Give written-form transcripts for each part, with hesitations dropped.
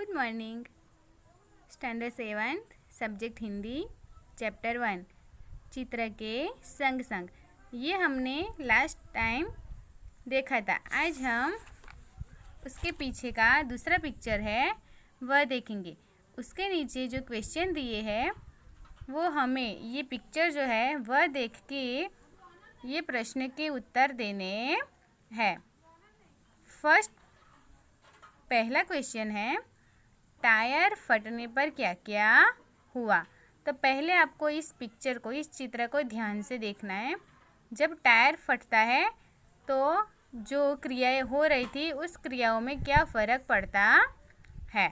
Good morning. Standard 7 subject Hindi, chapter 1 चित्र के संग संग। ये हमने लास्ट टाइम देखा था। आज हम उसके पीछे का दूसरा पिक्चर है वह देखेंगे। उसके नीचे जो क्वेश्चन दिए हैं वो हमें ये पिक्चर जो है वह देख के ये प्रश्न के उत्तर देने हैं। फर्स्ट पहला क्वेश्चन है, टायर फटने पर क्या क्या हुआ। तो पहले आपको इस पिक्चर को, इस चित्र को ध्यान से देखना है। जब टायर फटता है तो जो क्रियाएं हो रही थी उस क्रियाओं में क्या फ़र्क पड़ता है।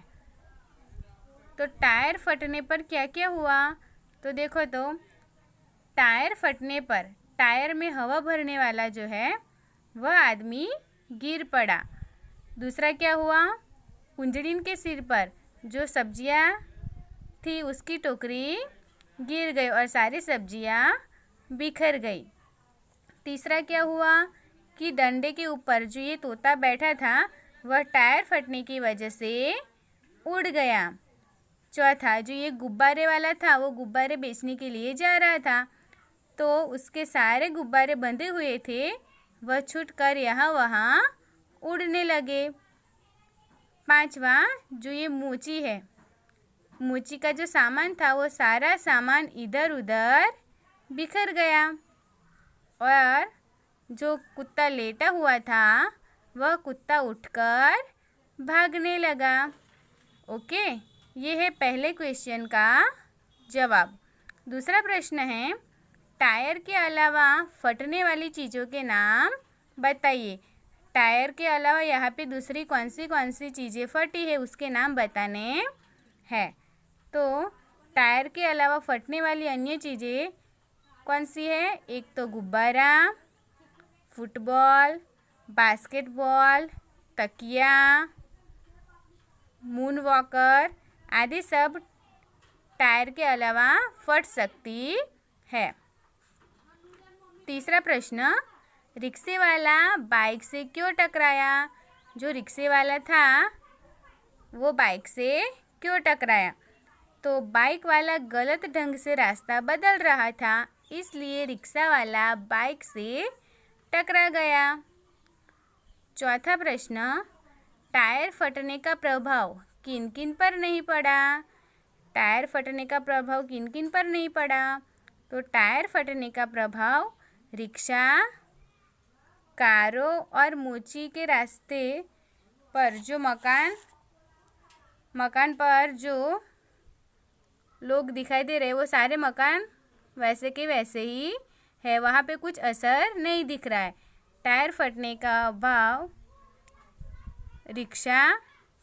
तो टायर फटने पर क्या क्या हुआ, तो देखो तो टायर फटने पर टायर में हवा भरने वाला जो है वह आदमी गिर पड़ा। दूसरा क्या हुआ, कुंजड़िन के सिर पर जो सब्जियां थी उसकी टोकरी गिर गई और सारी सब्जियां बिखर गई। तीसरा क्या हुआ कि डंडे के ऊपर जो ये तोता बैठा था वह टायर फटने की वजह से उड़ गया। चौथा, जो ये गुब्बारे वाला था वो गुब्बारे बेचने के लिए जा रहा था तो उसके सारे गुब्बारे बंधे हुए थे, वह छूटकर यहाँ वहाँ उड़ने लगे। पांचवा, जो ये मोची है, मोची का जो सामान था वो सारा सामान इधर उधर बिखर गया। और जो कुत्ता लेटा हुआ था वह कुत्ता उठकर भागने लगा। ओके, ये है पहले क्वेश्चन का जवाब। दूसरा प्रश्न है, टायर के अलावा फटने वाली चीज़ों के नाम बताइए। टायर के अलावा यहाँ पे दूसरी कौन सी चीज़ें फटी है उसके नाम बताने हैं। तो टायर के अलावा फटने वाली अन्य चीज़ें कौन सी है, एक तो गुब्बारा, फुटबॉल, बास्केटबॉल, तकिया, मून वॉकर आदि सब टायर के अलावा फट सकती है। तीसरा प्रश्न, रिक्शे वाला बाइक से क्यों टकराया। जो रिक्शे वाला था वो बाइक से क्यों टकराया, तो बाइक वाला गलत ढंग से रास्ता बदल रहा था इसलिए रिक्शा वाला बाइक से टकरा गया। चौथा प्रश्न, टायर फटने का प्रभाव किन किन पर नहीं पड़ा। टायर फटने का प्रभाव किन किन पर नहीं पड़ा, तो टायर फटने का प्रभाव रिक्शा, कारों और मोची के रास्ते पर जो मकान पर जो लोग दिखाई दे रहे वो सारे मकान वैसे के वैसे ही है, वहाँ पे कुछ असर नहीं दिख रहा है। टायर फटने का अभाव रिक्शा,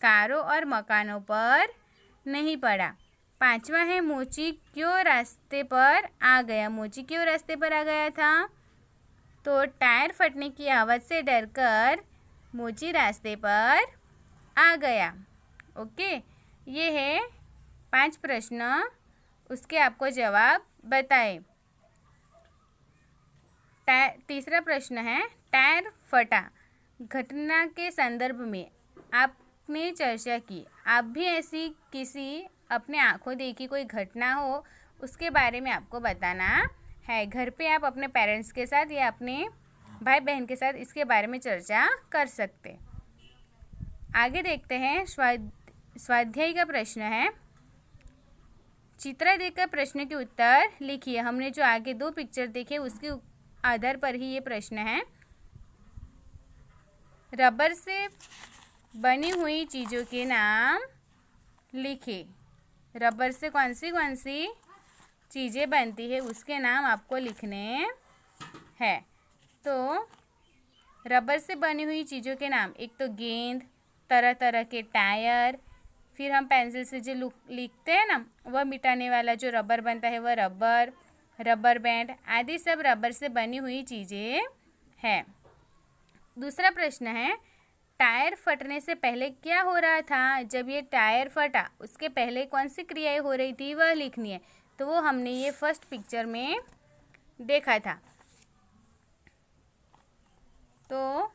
कारों और मकानों पर नहीं पड़ा। पांचवा है, मोची क्यों रास्ते पर आ गया। मोची क्यों रास्ते पर आ गया था, तो टायर फटने की आवाज़ से डरकर मोची रास्ते पर आ गया। ओके, ये है 5 प्रश्न, उसके आपको जवाब बताएं। तीसरा प्रश्न है, टायर फटा घटना के संदर्भ में आपने चर्चा की। आप भी ऐसी किसी अपने आँखों देखी कोई घटना हो उसके बारे में आपको बताना है। घर पे आप अपने पेरेंट्स के साथ या अपने भाई बहन के साथ इसके बारे में चर्चा कर सकते। आगे देखते हैं, स्वाध्याय का प्रश्न है, चित्र देखकर प्रश्न के उत्तर लिखिए। हमने जो आगे 2 पिक्चर देखे उसके आधार पर ही ये प्रश्न है। रबर से बनी हुई चीज़ों के नाम लिखिए। रबर से कौन सी चीज़ें बनती है उसके नाम आपको लिखने हैं। तो रबर से बनी हुई चीज़ों के नाम, एक तो गेंद, तरह तरह के टायर, फिर हम पेंसिल से जो लिखते हैं ना वह मिटाने वाला जो रबर बनता है वह रबर बैंड आदि सब रबर से बनी हुई चीज़ें हैं। दूसरा प्रश्न है, टायर फटने से पहले क्या हो रहा था। जब ये टायर फटा उसके पहले कौन सी क्रियाएं हो रही थी वह लिखनी है। तो वो हमने ये फर्स्ट पिक्चर में देखा था। तो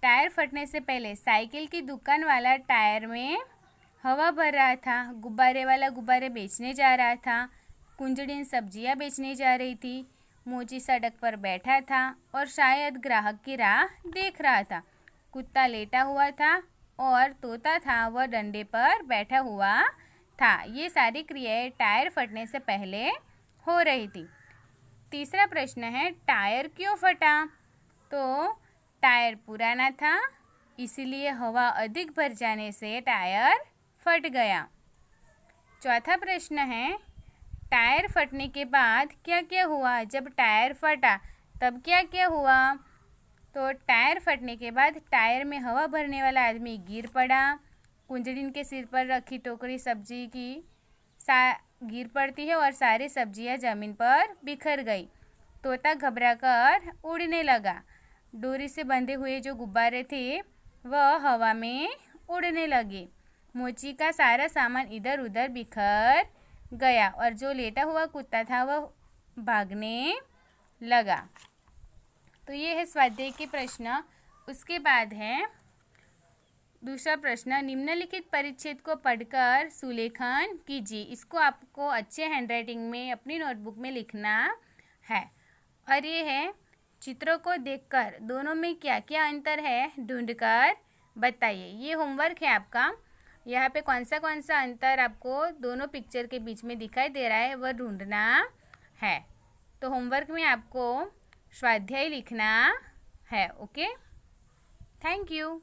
टायर फटने से पहले साइकिल की दुकान वाला टायर में हवा भर रहा था। गुब्बारे वाला गुब्बारे बेचने जा रहा था। कुंजड़िन सब्जियां बेचने जा रही थी। मोची सड़क पर बैठा था और शायद ग्राहक की राह देख रहा था। कुत्ता लेटा हुआ था और तोता था वह डंडे पर बैठा हुआ था। ये सारी क्रियाएं टायर फटने से पहले हो रही थी। तीसरा प्रश्न है, टायर क्यों फटा? तो टायर पुराना था, इसीलिए हवा अधिक भर जाने से टायर फट गया। चौथा प्रश्न है, टायर फटने के बाद क्या क्या हुआ? जब टायर फटा तब क्या क्या हुआ? तो टायर फटने के बाद टायर में हवा भरने वाला आदमी गिर पड़ा। कुंजड़िन के सिर पर रखी टोकरी सब्जी की गिर पड़ती है और सारी सब्जियां जमीन पर बिखर गई। तोता घबराकर उड़ने लगा। डोरी से बंधे हुए जो गुब्बारे थे वह हवा में उड़ने लगे। मोची का सारा सामान इधर उधर बिखर गया और जो लेटा हुआ कुत्ता था वह भागने लगा। तो ये है स्वाध्याय के प्रश्न। उसके बाद है दूसरा प्रश्न, निम्नलिखित परिच्छेद को पढ़कर सुलेखन कीजिए। इसको आपको अच्छे हैंडराइटिंग में अपनी नोटबुक में लिखना है। और ये है, चित्रों को देखकर दोनों में क्या क्या अंतर है ढूंढकर बताइए। ये होमवर्क है आपका। यहाँ पे कौन सा अंतर आपको दोनों पिक्चर के बीच में दिखाई दे रहा है वह ढूंढना है। तो होमवर्क में आपको स्वाध्याय लिखना है। Okay, thank you.